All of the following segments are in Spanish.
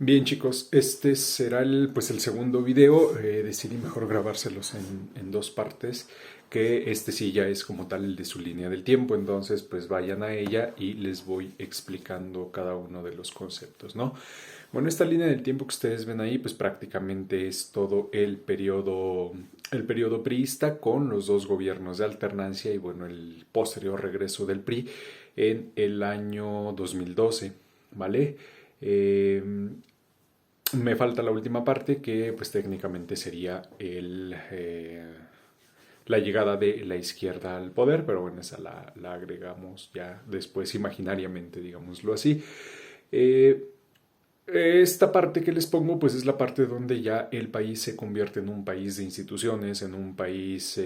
Bien chicos, este será el segundo video. Decidí mejor grabárselos en dos partes, que este sí ya es como tal el de su línea del tiempo. Entonces pues vayan a ella y les voy explicando cada uno de los conceptos, ¿no? Bueno, esta línea del tiempo que ustedes ven ahí pues prácticamente es todo el periodo priista con los dos gobiernos de alternancia y bueno, el posterior regreso del PRI en el año 2012, ¿vale? Eh, Me falta la última parte que pues técnicamente sería la llegada de la izquierda al poder, pero bueno, esa la agregamos ya después imaginariamente, digámoslo así. Eh, esta parte que les pongo, pues es la parte donde ya el país se convierte en un país de instituciones, en un país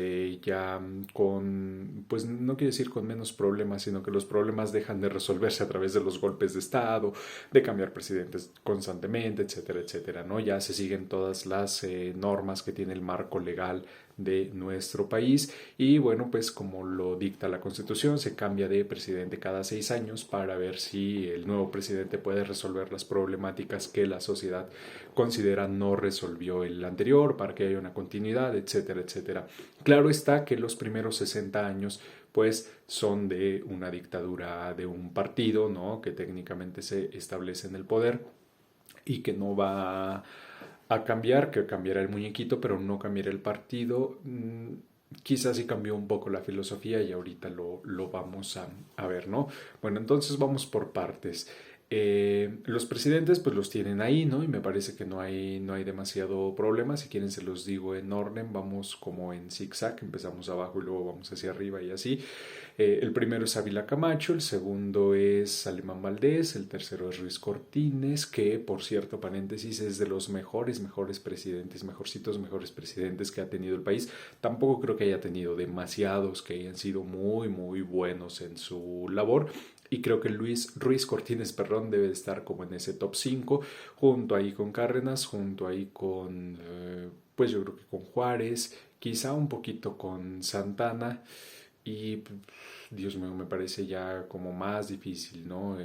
ya con, pues no quiero decir con menos problemas, sino que los problemas dejan de resolverse a través de los golpes de Estado, de cambiar presidentes constantemente, etcétera, etcétera, ¿no? Ya se siguen todas las normas que tiene el marco legal de nuestro país y bueno, pues como lo dicta la Constitución, se cambia de presidente cada 6 años para ver si el nuevo presidente puede resolver las problemáticas que la sociedad considera no resolvió el anterior, para que haya una continuidad, etcétera, etcétera. Claro está que los primeros 60 años pues son de una dictadura de un partido, ¿no? Que técnicamente se establece en el poder y que no va a cambiar, que cambiará el muñequito, pero no cambiará el partido. Quizás sí cambió un poco la filosofía y ahorita lo vamos a ver, ¿no? Bueno, entonces vamos por partes. Los presidentes pues los tienen ahí, ¿no? Y me parece que no hay demasiado problema. Si quieren se los digo en orden, vamos como en zigzag, empezamos abajo y luego vamos hacia arriba y así. El primero es Ávila Camacho, el segundo es Alemán Valdés, el tercero es Ruiz Cortines, que por cierto, paréntesis, es de los mejores presidentes, mejores presidentes que ha tenido el país. Tampoco creo que haya tenido demasiados que hayan sido muy, muy buenos en su labor. Y creo que Ruiz Cortines, perdón, debe de estar como en ese top 5 junto ahí con Cárdenas, junto ahí con, pues yo creo que con Juárez, quizá un poquito con Santana. Y Dios mío, me parece ya como más difícil, ¿no?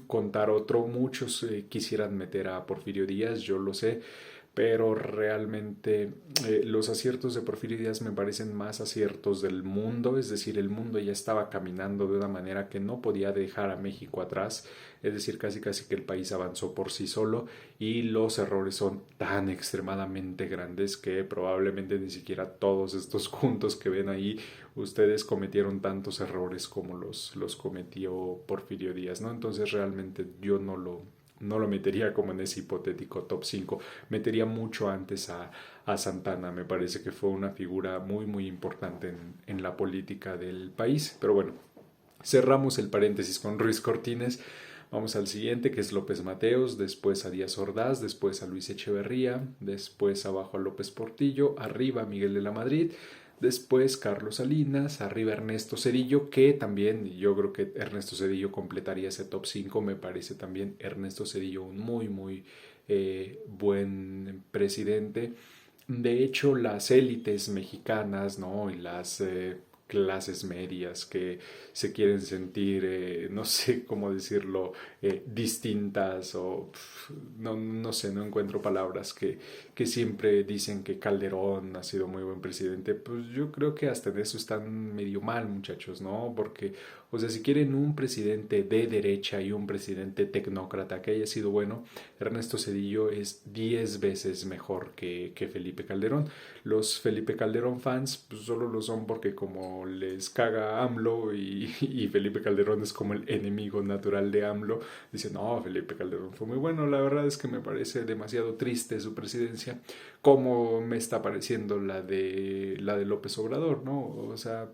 Contar otro, muchos quisieran meter a Porfirio Díaz, yo lo sé, pero realmente los aciertos de Porfirio Díaz me parecen más aciertos del mundo, es decir, el mundo ya estaba caminando de una manera que no podía dejar a México atrás, es decir, casi casi que el país avanzó por sí solo y los errores son tan extremadamente grandes que probablemente ni siquiera todos estos juntos que ven ahí ustedes cometieron tantos errores como los cometió Porfirio Díaz, ¿no? Entonces realmente yo no lo metería como en ese hipotético top 5. Metería mucho antes a Santana. Me parece que fue una figura muy, muy importante en la política del país. Pero bueno, cerramos el paréntesis con Ruiz Cortines. Vamos al siguiente, que es López Mateos, después a Díaz Ordaz, después a Luis Echeverría, después abajo a López Portillo, arriba a Miguel de la Madrid, después Carlos Salinas, arriba Ernesto Zedillo, que también yo creo que Ernesto Zedillo completaría ese top 5. Me parece también Ernesto Zedillo un muy, muy buen presidente. De hecho, las élites mexicanas, ¿no? Y las clases medias que se quieren sentir, no sé cómo decirlo, distintas o no sé, no encuentro palabras que siempre dicen que Calderón ha sido muy buen presidente. Pues yo creo que hasta en eso están medio mal, muchachos, ¿no? Porque, o sea, si quieren un presidente de derecha y un presidente tecnócrata que haya sido bueno, Ernesto Zedillo es 10 veces mejor que Felipe Calderón. Los Felipe Calderón fans pues, solo lo son porque como les caga AMLO y Felipe Calderón es como el enemigo natural de AMLO, dicen, no, Felipe Calderón fue muy bueno. La verdad es que me parece demasiado triste su presidencia, como me está pareciendo la de López Obrador, ¿no? O sea,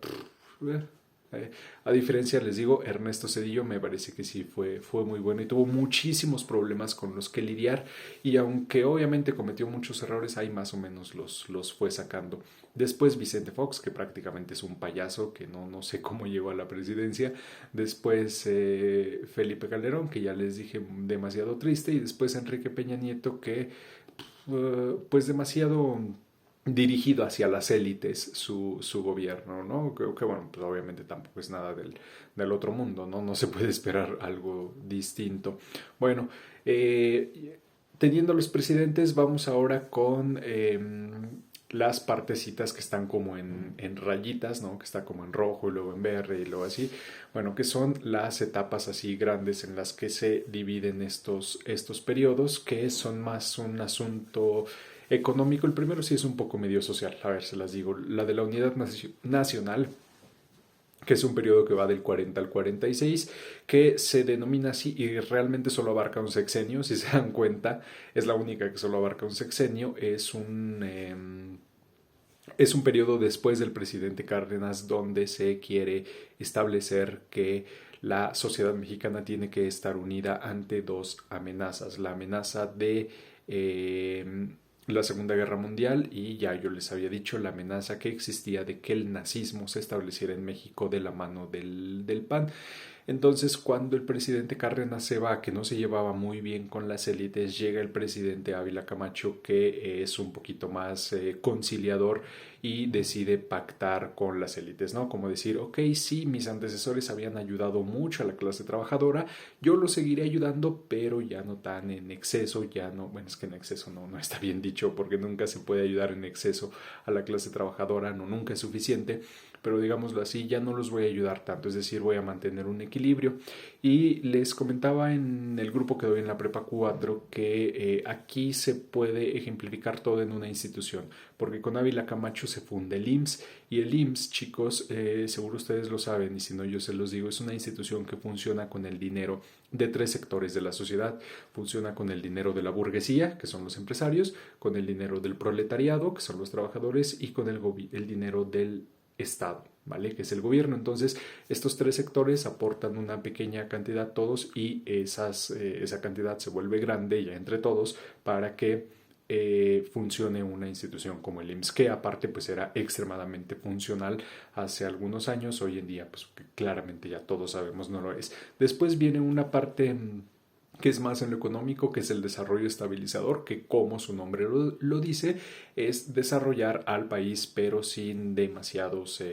a diferencia, les digo, Ernesto Zedillo me parece que sí fue muy bueno y tuvo muchísimos problemas con los que lidiar y aunque obviamente cometió muchos errores, ahí más o menos los fue sacando. Después Vicente Fox, que prácticamente es un payaso, que no sé cómo llegó a la presidencia. Después Felipe Calderón, que ya les dije demasiado triste. Y después Enrique Peña Nieto, que pues demasiado dirigido hacia las élites su gobierno, ¿no? Que bueno, pues obviamente tampoco es nada del otro mundo, ¿no? No se puede esperar algo distinto. Bueno, teniendo los presidentes, vamos ahora con las partecitas que están como en rayitas, ¿no? Que está como en rojo y luego en verde y luego así. Bueno, que son las etapas así grandes en las que se dividen estos periodos, que son más un asunto económico. El primero sí es un poco medio social, a ver, se las digo. La de la unidad nacional, que es un periodo que va del 40 al 46, que se denomina así y realmente solo abarca un sexenio, si se dan cuenta, es la única que solo abarca un sexenio, es un periodo después del presidente Cárdenas donde se quiere establecer que la sociedad mexicana tiene que estar unida ante dos amenazas, la amenaza de la Segunda Guerra Mundial y ya yo les había dicho la amenaza que existía de que el nazismo se estableciera en México de la mano del PAN. Entonces, cuando el presidente Cárdenas se va, que no se llevaba muy bien con las élites, llega el presidente Ávila Camacho, que es un poquito más conciliador y decide pactar con las élites, ¿no? Como decir, ok, sí, mis antecesores habían ayudado mucho a la clase trabajadora, yo lo seguiré ayudando, pero ya no tan en exceso, ya no, bueno, es que en exceso no está bien dicho, porque nunca se puede ayudar en exceso a la clase trabajadora, no, nunca es suficiente, pero digámoslo así, ya no los voy a ayudar tanto, es decir, voy a mantener un equilibrio. Y les comentaba en el grupo que doy en la Prepa 4 que aquí se puede ejemplificar todo en una institución, porque con Ávila Camacho se funda el IMSS y el IMSS, chicos, seguro ustedes lo saben y si no yo se los digo, es una institución que funciona con el dinero de tres sectores de la sociedad. Funciona con el dinero de la burguesía, que son los empresarios, con el dinero del proletariado, que son los trabajadores, y con el dinero del Estado, ¿vale? Que es el gobierno. Entonces, estos tres sectores aportan una pequeña cantidad todos y esa cantidad se vuelve grande ya entre todos para que funcione una institución como el IMSS, que aparte pues era extremadamente funcional hace algunos años. Hoy en día pues claramente ya todos sabemos no lo es. Después viene una parte que es más en lo económico, que es el desarrollo estabilizador, que como su nombre lo dice, es desarrollar al país pero sin demasiados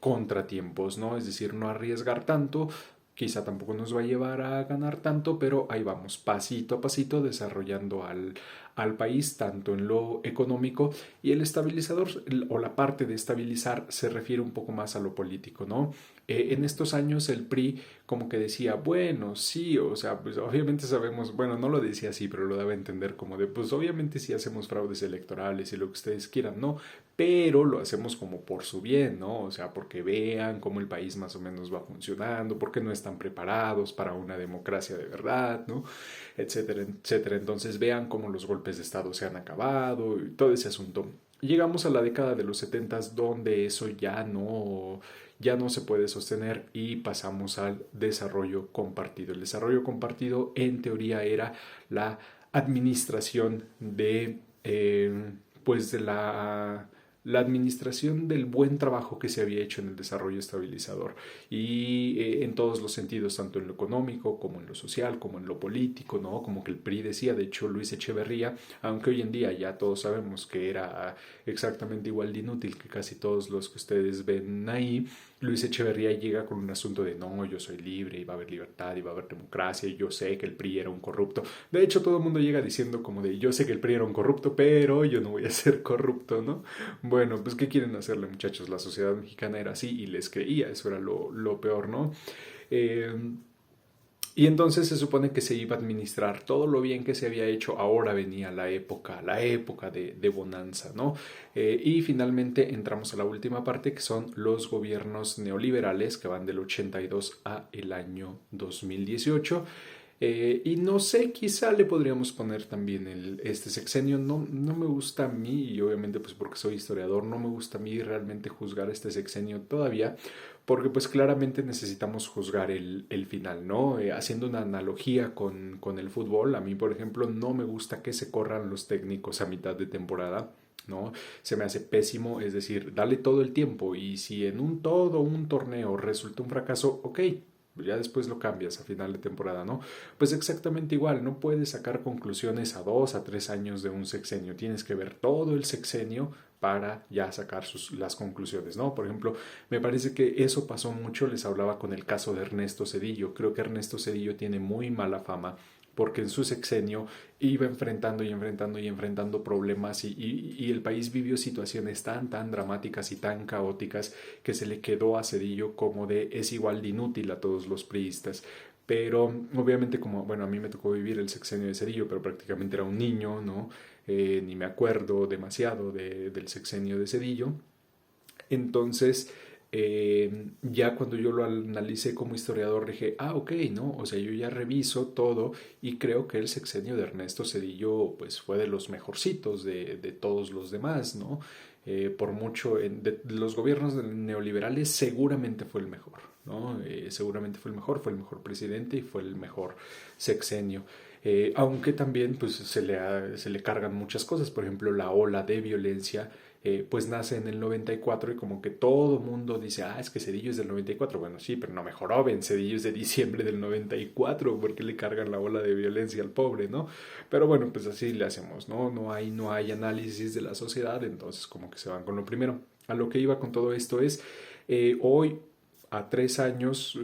contratiempos, ¿no? Es decir, no arriesgar tanto, quizá tampoco nos va a llevar a ganar tanto, pero ahí vamos, pasito a pasito, desarrollando al país, tanto en lo económico, y el estabilizador o la parte de estabilizar se refiere un poco más a lo político, ¿no? En estos años el PRI como que decía, bueno, sí, o sea, pues obviamente sabemos, bueno, no lo decía así, pero lo daba a entender como de, pues obviamente sí hacemos fraudes electorales y lo que ustedes quieran, ¿no? Pero lo hacemos como por su bien, ¿no? O sea, porque vean cómo el país más o menos va funcionando, porque no están preparados para una democracia de verdad, ¿no? Etcétera, etcétera. Entonces vean cómo los golpes de Estado se han acabado y todo ese asunto. Llegamos a la década de los 70 donde eso ya no se puede sostener y pasamos al desarrollo compartido. El desarrollo compartido en teoría era la administración pues de la administración del buen trabajo que se había hecho en el desarrollo estabilizador y en todos los sentidos, tanto en lo económico como en lo social, como en lo político, ¿no? Como que el PRI decía, de hecho Luis Echeverría, aunque hoy en día ya todos sabemos que era exactamente igual de inútil que casi todos los que ustedes ven ahí, Luis Echeverría llega con un asunto de no, yo soy libre y va a haber libertad y va a haber democracia y yo sé que el PRI era un corrupto. De hecho, todo el mundo llega diciendo como de yo sé que el PRI era un corrupto, pero yo no voy a ser corrupto, ¿no? Bueno, pues ¿qué quieren hacerle, muchachos? La sociedad mexicana era así y les creía, eso era lo peor, ¿no? Eh, y entonces se supone que se iba a administrar todo lo bien que se había hecho. Ahora venía la época de bonanza, ¿no? Y finalmente entramos a la última parte, que son los gobiernos neoliberales, que van del 82 a el año 2018. Y no sé, quizá le podríamos poner también este sexenio. No me gusta a mí, y obviamente pues porque soy historiador, no me gusta a mí realmente juzgar este sexenio todavía, porque pues claramente necesitamos juzgar el final, ¿no? Haciendo una analogía con el fútbol, a mí por ejemplo no me gusta que se corran los técnicos a mitad de temporada. ¿No? Se me hace pésimo, es decir, dale todo el tiempo y si en todo un torneo resulta un fracaso, ok, ya después lo cambias a final de temporada, ¿no? Pues exactamente igual, no puedes sacar conclusiones a 2 a 3 años de un sexenio, tienes que ver todo el sexenio para ya sacar las conclusiones, ¿no? Por ejemplo, me parece que eso pasó mucho, les hablaba con el caso de Ernesto Zedillo, creo que Ernesto Zedillo tiene muy mala fama porque en su sexenio iba enfrentando y enfrentando y enfrentando problemas y el país vivió situaciones tan dramáticas y tan caóticas que se le quedó a Zedillo como de es igual de inútil a todos los priistas. Pero obviamente como, bueno, a mí me tocó vivir el sexenio de Zedillo, pero prácticamente era un niño, ¿no? Ni me acuerdo demasiado del sexenio de Zedillo. Entonces, ya cuando yo lo analicé como historiador dije, ok, ¿no? O sea, yo ya reviso todo y creo que el sexenio de Ernesto Zedillo pues fue de los mejorcitos de todos los demás, ¿no? Por mucho, de los gobiernos neoliberales seguramente fue el mejor, ¿no? Seguramente fue el mejor presidente y fue el mejor sexenio. Aunque también pues, se le cargan muchas cosas, por ejemplo, la ola de violencia pues nace en el 94 y como que todo mundo dice, es que Zedillo es del 94. Bueno, sí, pero no mejoró, Ben, Zedillo es de diciembre del 94, ¿por qué le cargan la ola de violencia al pobre, no? Pero bueno, pues así le hacemos, ¿no? No hay análisis de la sociedad, entonces como que se van con lo primero. A lo que iba con todo esto es, hoy a 3 años,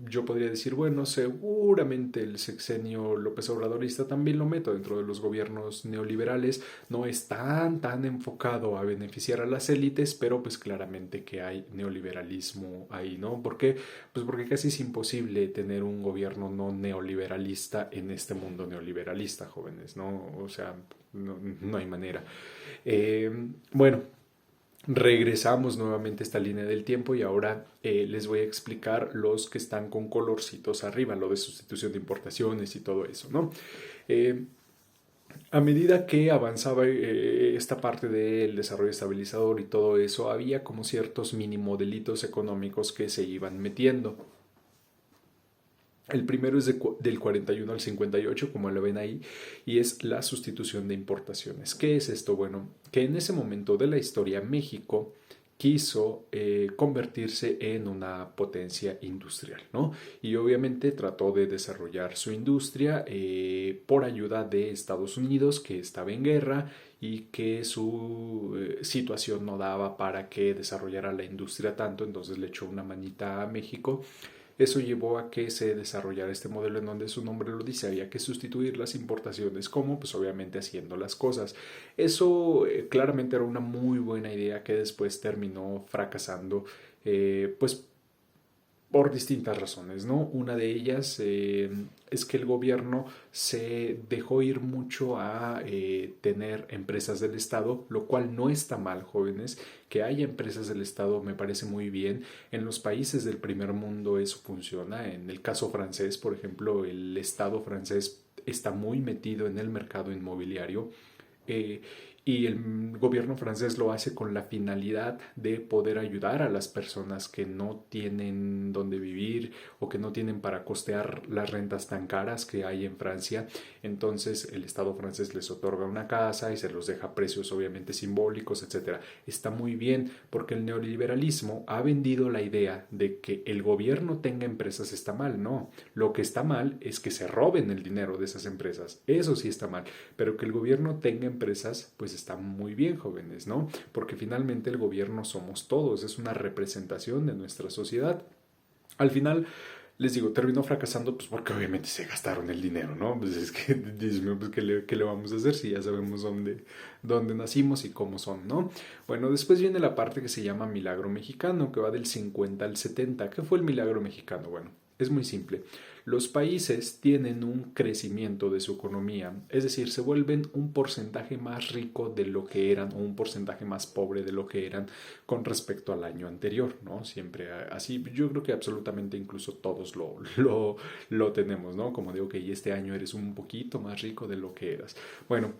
yo podría decir, bueno, seguramente el sexenio López Obradorista también lo meto dentro de los gobiernos neoliberales, no es tan enfocado a beneficiar a las élites, pero pues claramente que hay neoliberalismo ahí, ¿no? ¿Por qué? Pues porque casi es imposible tener un gobierno no neoliberalista en este mundo neoliberalista, jóvenes, ¿no? O sea, no hay manera. Bueno, regresamos nuevamente a esta línea del tiempo y ahora les voy a explicar los que están con colorcitos arriba, lo de sustitución de importaciones y todo eso, ¿no? A medida que avanzaba esta parte del desarrollo estabilizador y todo eso, había como ciertos mini modelitos económicos que se iban metiendo. El primero es del 41 al 58, como lo ven ahí, y es la sustitución de importaciones. ¿Qué es esto? Bueno, que en ese momento de la historia México quiso convertirse en una potencia industrial, ¿no? Y obviamente trató de desarrollar su industria por ayuda de Estados Unidos, que estaba en guerra y que su situación no daba para que desarrollara la industria tanto, entonces le echó una manita a México. Eso llevó a que se desarrollara este modelo en donde su nombre lo dice, había que sustituir las importaciones como pues obviamente haciendo las cosas. Eso claramente era una muy buena idea que después terminó fracasando pues por distintas razones, ¿no? Una de ellas es que el gobierno se dejó ir mucho a tener empresas del Estado, lo cual no está mal, jóvenes. Que haya empresas del Estado me parece muy bien. En los países del primer mundo eso funciona. En el caso francés, por ejemplo, el Estado francés está muy metido en el mercado inmobiliario. Eh, y el gobierno francés lo hace con la finalidad de poder ayudar a las personas que no tienen dónde vivir o que no tienen para costear las rentas tan caras que hay en Francia. Entonces el Estado francés les otorga una casa y se los deja a precios obviamente simbólicos, etcétera. Está muy bien porque el neoliberalismo ha vendido la idea de que el gobierno tenga empresas está mal. No, lo que está mal es que se roben el dinero de esas empresas. Eso sí está mal, pero que el gobierno tenga empresas pues está muy bien, jóvenes, ¿no? Porque finalmente el gobierno somos todos, es una representación de nuestra sociedad. Al final, les digo, terminó fracasando pues porque obviamente se gastaron el dinero, ¿no? Pues es que, Dios mío, pues ¿qué le vamos a hacer si ya sabemos dónde nacimos y cómo son, ¿no? Bueno, después viene la parte que se llama Milagro Mexicano, que va del 50 al 70. ¿Qué fue el Milagro Mexicano? Bueno, es muy simple. Los países tienen un crecimiento de su economía, es decir, se vuelven un porcentaje más rico de lo que eran o un porcentaje más pobre de lo que eran con respecto al año anterior, ¿no? Siempre así, yo creo que absolutamente incluso todos lo tenemos, ¿no? Como digo que este año eres un poquito más rico de lo que eras. Bueno,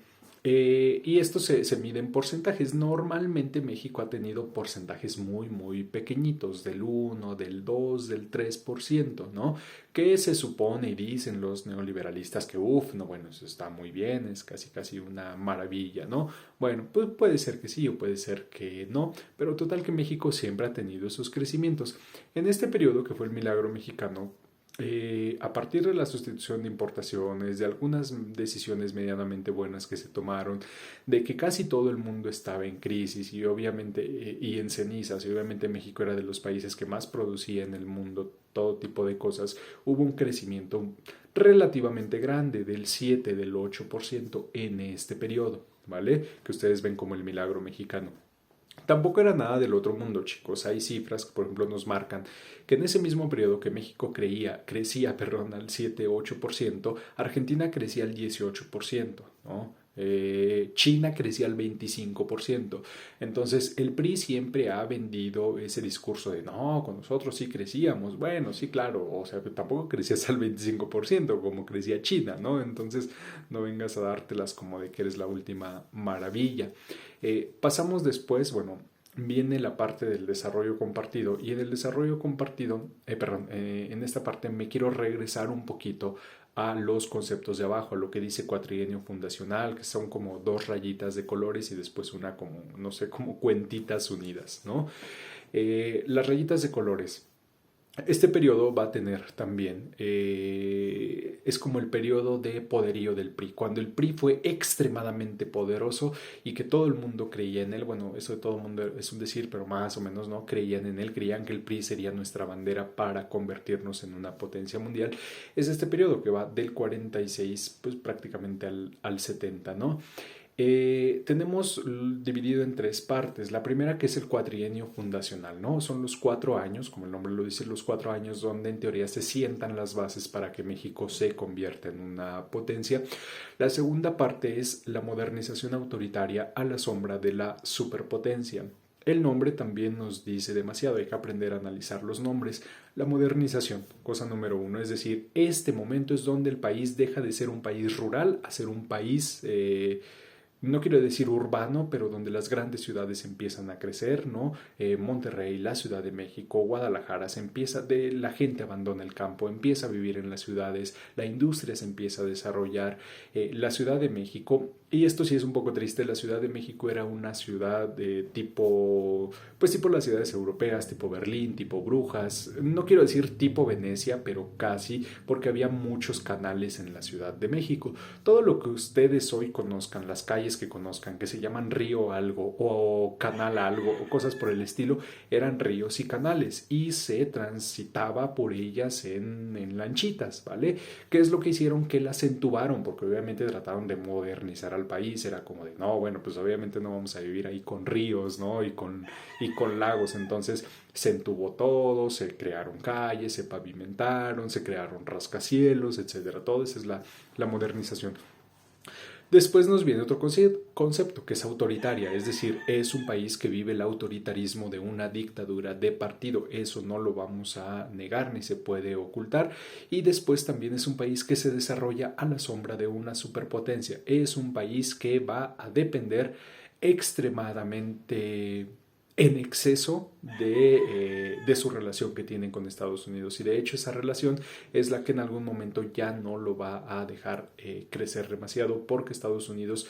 y esto se mide en porcentajes. Normalmente México ha tenido porcentajes muy pequeñitos, del 1, del 2, del 3%, ¿no? Que se supone y dicen los neoliberalistas que, no, bueno, eso está muy bien, es casi una maravilla, ¿no? Bueno, pues puede ser que sí o puede ser que no, pero total que México siempre ha tenido esos crecimientos. En este periodo que fue el milagro mexicano, a partir de la sustitución de importaciones, de algunas decisiones medianamente buenas que se tomaron, de que casi todo el mundo estaba en crisis y obviamente y en cenizas, y obviamente México era de los países que más producía en el mundo todo tipo de cosas, hubo un crecimiento relativamente grande del 7, del 8% en este periodo, ¿vale? Que ustedes ven como el milagro mexicano. Tampoco era nada del otro mundo, chicos. Hay cifras que, por ejemplo, nos marcan que en ese mismo periodo que México crecía al 7-8%, Argentina crecía al 18%, ¿no? China crecía al 25%. Entonces, el PRI siempre ha vendido ese discurso de no, con nosotros sí crecíamos. Bueno, sí, claro, o sea, tampoco crecías al 25% como crecía China, ¿no? Entonces, no vengas a dártelas como de que eres la última maravilla. Pasamos después, bueno, viene la parte del desarrollo compartido y en el desarrollo compartido, en esta parte me quiero regresar un poquito a los conceptos de abajo, a lo que dice cuatrienio fundacional, que son como dos rayitas de colores y después una como, no sé, como cuentitas unidas, ¿no? Las rayitas de colores. Este periodo va a tener también, es como el periodo de poderío del PRI, cuando el PRI fue extremadamente poderoso y que todo el mundo creía en él, bueno, eso de todo el mundo es un decir, pero más o menos no, creían en él, creían que el PRI sería nuestra bandera para convertirnos en una potencia mundial. Es este periodo que va del 46 pues prácticamente al 70, ¿no? Tenemos dividido en tres partes. La primera que es el cuatrienio fundacional, ¿no? Son los 4 años, como el nombre lo dice, los 4 años donde en teoría se sientan las bases para que México se convierta en una potencia. La segunda parte es la modernización autoritaria a la sombra de la superpotencia. El nombre también nos dice demasiado, hay que aprender a analizar los nombres. La modernización, cosa número uno, es decir, este momento es donde el país deja de ser un país rural a ser un país no quiero decir urbano, pero donde las grandes ciudades empiezan a crecer, ¿no? Monterrey, la Ciudad de México, Guadalajara, la gente abandona el campo, empieza a vivir en las ciudades, la industria se empieza a desarrollar, la Ciudad de México, y esto sí es un poco triste, la Ciudad de México era una ciudad de tipo, pues tipo las ciudades europeas, tipo Berlín, tipo Brujas, no quiero decir tipo Venecia, pero casi, porque había muchos canales en la Ciudad de México. Todo lo que ustedes hoy conozcan, las calles que conozcan, que se llaman río algo o canal algo o cosas por el estilo, eran ríos y canales y se transitaba por ellas en lanchitas, ¿vale? ¿Qué es lo que hicieron? Que las entubaron, porque obviamente trataron de modernizar al país, era como de, no, bueno, pues obviamente no vamos a vivir ahí con ríos, ¿no? Y con lagos, entonces se entubó todo, se crearon calles, se pavimentaron, se crearon rascacielos, etcétera. Todo eso es la modernización. Después nos viene otro concepto que es autoritaria, es decir, es un país que vive el autoritarismo de una dictadura de partido, eso no lo vamos a negar ni se puede ocultar, y después también es un país que se desarrolla a la sombra de una superpotencia, es un país que va a depender extremadamente en exceso de su relación que tienen con Estados Unidos y de hecho esa relación es la que en algún momento ya no lo va a dejar crecer demasiado porque Estados Unidos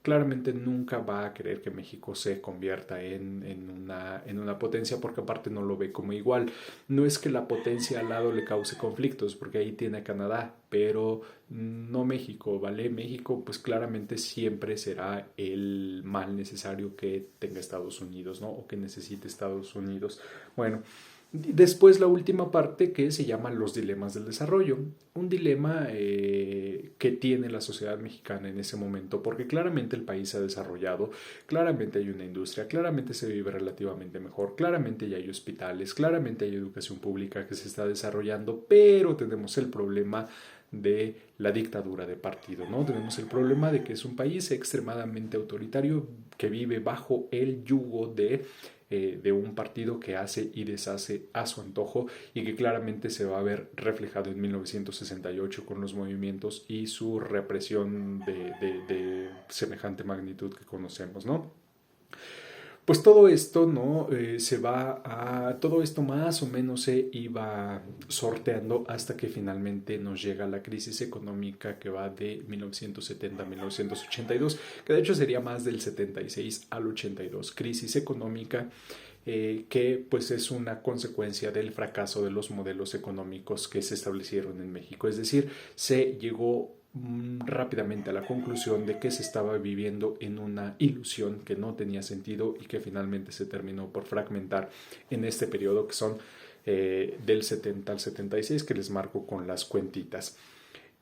claramente nunca va a querer que México se convierta en una potencia porque aparte no lo ve como igual. No es que la potencia al lado le cause conflictos porque ahí tiene a Canadá, pero no México, ¿vale? México pues claramente siempre será el mal necesario que tenga Estados Unidos, ¿no? O que necesite Estados Unidos. Bueno, después la última parte que se llama los dilemas del desarrollo. Un dilema que tiene la sociedad mexicana en ese momento, porque claramente el país se ha desarrollado, claramente hay una industria, claramente se vive relativamente mejor, claramente ya hay hospitales, claramente hay educación pública que se está desarrollando, pero tenemos el problema de la dictadura de partido, ¿no? Tenemos el problema de que es un país extremadamente autoritario que vive bajo el yugo de un partido que hace y deshace a su antojo y que claramente se va a ver reflejado en 1968 con los movimientos y su represión de semejante magnitud que conocemos, ¿no? Pues todo esto, ¿no? Todo esto más o menos se iba sorteando hasta que finalmente nos llega la crisis económica que va de 1970 a 1982, que de hecho sería más del 76 al 82, crisis económica que pues es una consecuencia del fracaso de los modelos económicos que se establecieron en México. Es decir, se llegó rápidamente a la conclusión de que se estaba viviendo en una ilusión que no tenía sentido y que finalmente se terminó por fragmentar en este periodo que son del 70 al 76, que les marco con las cuentitas.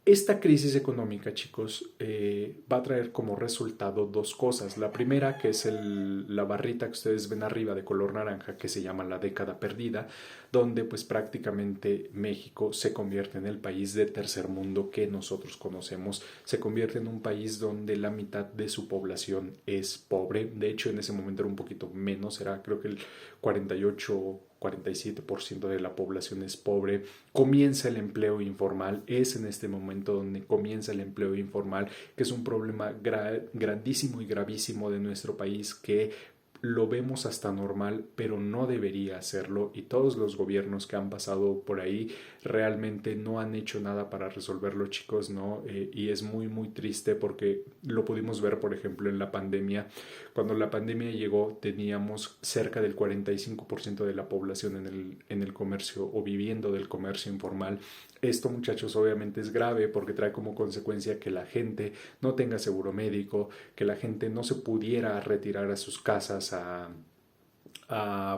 Esta crisis económica, chicos, va a traer como resultado dos cosas. La primera, que es la barrita que ustedes ven arriba de color naranja, que se llama la década perdida, donde pues prácticamente México se convierte en el país de tercer mundo que nosotros conocemos. Se convierte en un país donde la mitad de su población es pobre. De hecho, en ese momento era un poquito menos, era creo que el 47% de la población es pobre. Comienza el empleo informal, es en este momento donde comienza el empleo informal, que es un problema grandísimo y gravísimo de nuestro país, que lo vemos hasta normal, pero no debería hacerlo, y todos los gobiernos que han pasado por ahí realmente no han hecho nada para resolverlo, chicos, ¿no? Y es muy, muy triste porque lo pudimos ver, por ejemplo, en la pandemia. Cuando la pandemia llegó, teníamos cerca del 45% de la población en el comercio o viviendo del comercio informal. Esto, muchachos, obviamente es grave porque trae como consecuencia que la gente no tenga seguro médico, que la gente no se pudiera retirar a sus casas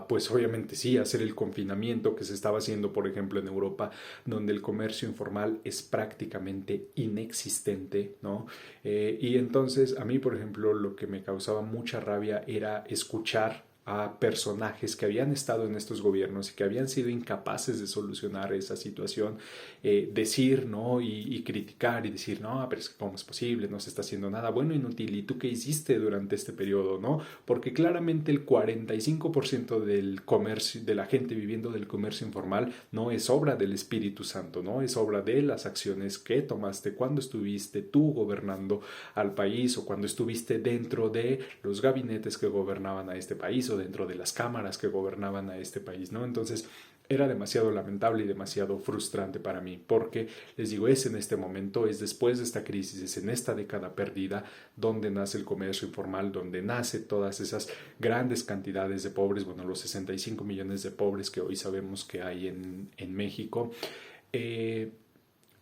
pues obviamente sí, hacer el confinamiento que se estaba haciendo, por ejemplo, en Europa, donde el comercio informal es prácticamente inexistente, ¿no? Y entonces a mí, por ejemplo, lo que me causaba mucha rabia era escuchar a personajes que habían estado en estos gobiernos y que habían sido incapaces de solucionar esa situación, decir, ¿no? Y criticar y decir, no, pero es que cómo es posible, no se está haciendo nada, bueno, inútil, ¿y tú qué hiciste durante este periodo, no? Porque claramente el 45% del comercio, de la gente viviendo del comercio informal, no es obra del Espíritu Santo, no es obra de las acciones que tomaste cuando estuviste tú gobernando al país, o cuando estuviste dentro de los gabinetes que gobernaban a este país, o dentro de las cámaras que gobernaban a este país, ¿no? Entonces era demasiado lamentable y demasiado frustrante para mí, porque les digo, es en este momento, es después de esta crisis, es en esta década perdida donde nace el comercio informal, donde nace todas esas grandes cantidades de pobres, bueno, los 65 millones de pobres que hoy sabemos que hay en México.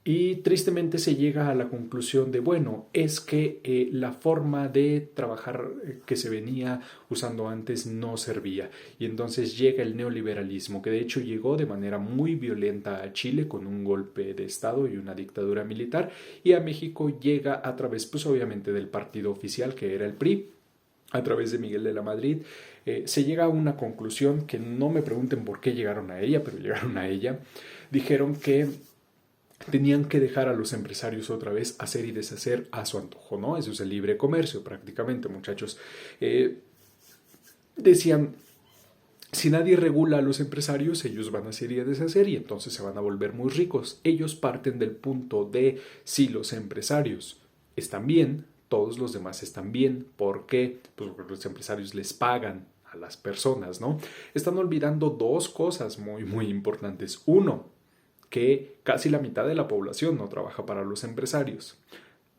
Y tristemente se llega a la conclusión de, bueno, es que la forma de trabajar que se venía usando antes no servía. Y entonces llega el neoliberalismo, que de hecho llegó de manera muy violenta a Chile con un golpe de Estado y una dictadura militar, y a México llega a través, pues obviamente, del partido oficial, que era el PRI, a través de Miguel de la Madrid. Se llega a una conclusión que no me pregunten por qué llegaron a ella, pero llegaron a ella. Dijeron que tenían que dejar a los empresarios otra vez hacer y deshacer a su antojo, ¿no? Eso es el libre comercio prácticamente, muchachos. Decían, si nadie regula a los empresarios, ellos van a hacer y a deshacer y entonces se van a volver muy ricos. Ellos parten del punto de si los empresarios están bien, todos los demás están bien. ¿Por qué? Pues porque los empresarios les pagan a las personas, ¿no? Están olvidando dos cosas muy, muy importantes. Uno, que casi la mitad de la población no trabaja para los empresarios.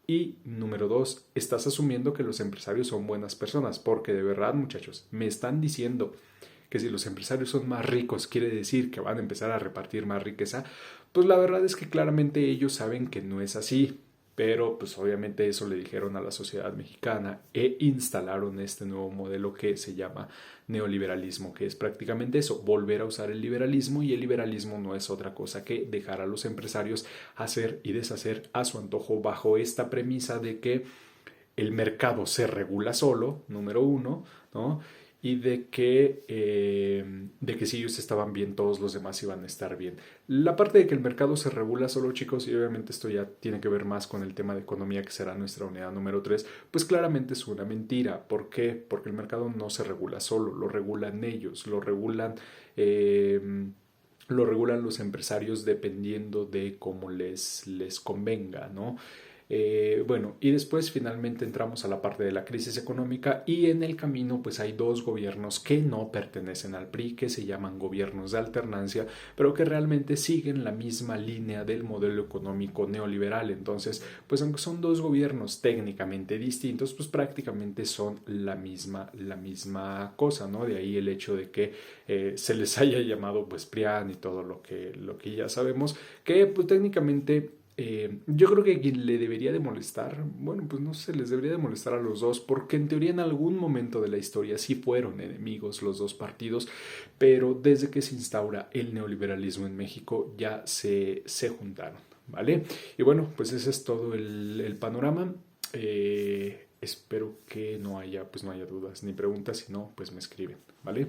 Y número dos, estás asumiendo que los empresarios son buenas personas, porque de verdad, muchachos, me están diciendo que si los empresarios son más ricos, quiere decir que van a empezar a repartir más riqueza. Pues la verdad es que claramente ellos saben que no es así, pero pues obviamente eso le dijeron a la sociedad mexicana e instalaron este nuevo modelo que se llama neoliberalismo, que es prácticamente eso, volver a usar el liberalismo, y el liberalismo no es otra cosa que dejar a los empresarios hacer y deshacer a su antojo, bajo esta premisa de que el mercado se regula solo, número uno, ¿no? Y de que si ellos estaban bien, todos los demás iban a estar bien. La parte de que el mercado se regula solo, chicos, y obviamente esto ya tiene que ver más con el tema de economía, que será nuestra unidad número 3, pues claramente es una mentira. ¿Por qué? Porque el mercado no se regula solo, lo regulan ellos, lo regulan los empresarios dependiendo de cómo les convenga, ¿no? Bueno, y después finalmente entramos a la parte de la crisis económica y en el camino pues hay dos gobiernos que no pertenecen al PRI, que se llaman gobiernos de alternancia, pero que realmente siguen la misma línea del modelo económico neoliberal. Entonces, pues aunque son dos gobiernos técnicamente distintos, pues prácticamente son la misma cosa, ¿no? De ahí el hecho de que se les haya llamado pues PRIAN y todo lo que ya sabemos, que pues técnicamente yo creo que quien le debería de molestar, bueno, pues no sé, les debería de molestar a los dos, porque en teoría en algún momento de la historia sí fueron enemigos los dos partidos, pero desde que se instaura el neoliberalismo en México ya se juntaron, ¿vale? Y bueno, pues ese es todo el panorama. Espero que no haya, pues no haya dudas ni preguntas, si no, pues me escriben, ¿vale?